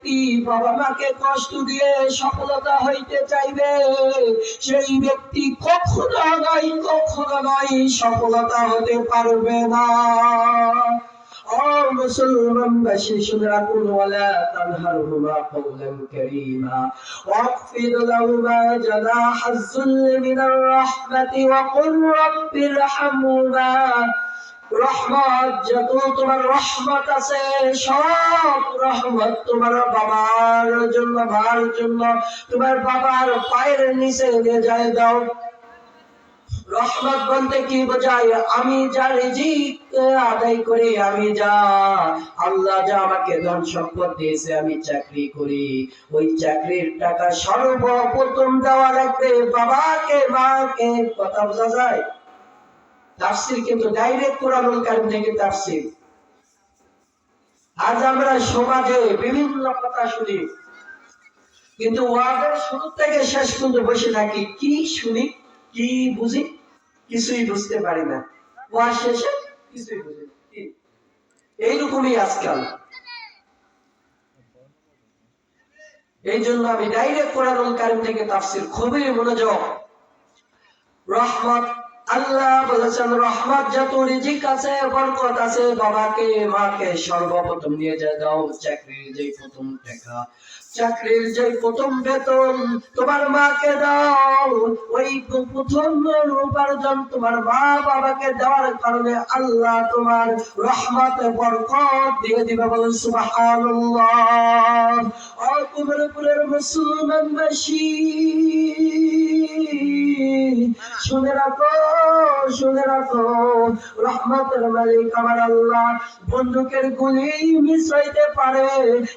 বাবা মাকে কষ্ট দিয়ে সফলতা হইতে চাইবে, সেই ব্যক্তি কখনো নয় সফলতা হতে পারবে না। ও মুসলমানবাসী শুনে রাখুন, ওয়ালা তানহারহুমা কওলান কারীমা ওয়াখফিদ লাহুমা জানাহাজ যুল্লি মিনার রাহমাতি ওয়া কুর রাব্বিরহামহুমা। রহমত, যত তোমার রহমত আছে সব রহমত তোমার বাবার জন্য, মার জন্য, তোমার বাবার পায়ের নিচে নিয়ে যায় দাও। রহমত বলতে কি বোঝায়? আমি যা রিজিক আদায় করি, আমি যা আল্লাহ যা আমাকে ধন সম্পদ দিয়েছে, আমি চাকরি করি, ওই চাকরির টাকা সর্বপ্রথম দেওয়া লাগবে বাবাকে, মাকে। কথা বোঝা যায়? তাফসীর কিন্তু ডাইরেক্ট কোরআনুল কারীম থেকে তাফসীর। আজ আমরা সমাজে বিভিন্ন কথা শুনি, কিন্তু ওয়াজের শুরু থেকে শেষ পর্যন্ত বসে থাকি, কি শুনি কি বুঝি কিছুই বুঝতে পারি না, ওয়াজ শেষে কিছুই বুঝি না। এইরকমই আজকাল। এই জন্য আমি ডাইরেক্ট কোরআনুল কারীম থেকে তাফসীর, খুবই মনোযোগ। রহমত, আল্লাহ বলেছেন রহমত যত রিজিক আছে, বরকত আছে, বাবাকে মাকে সর্বপ্রথম নিয়ে যা দাও। চাকরির যে প্রথম টাকা, চাকরির যে প্রথম বেতন তোমার মাকে দাও। ওই প্রথম উপার্জন তোমার মা বাবাকে দেওয়ার কারণে আল্লাহ তোমার রহমতে বরকত দিয়ে দিবে। বলেন সুবহানাল্লাহ। ও কুবরপুরের মুসলমানবাসী শুনে রাখো, রহমতের মালিক আমার আল্লাহ। বন্দুকের গুলি মিস হইতে পারে,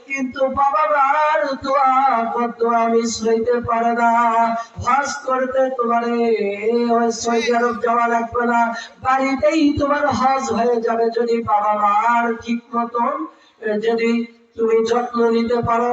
কিন্তু বাবা মার দোয়া বদদোয়া মিস হইতে পারে না। হজ করতে তোমারে ওই সৌদি আরব যাওয়া লাগবে না, বাড়িতেই তোমার হজ হয়ে যাবে, যদি বাবা মার ঠিক মতন যদি তুমি যত্ন নিতে পারো।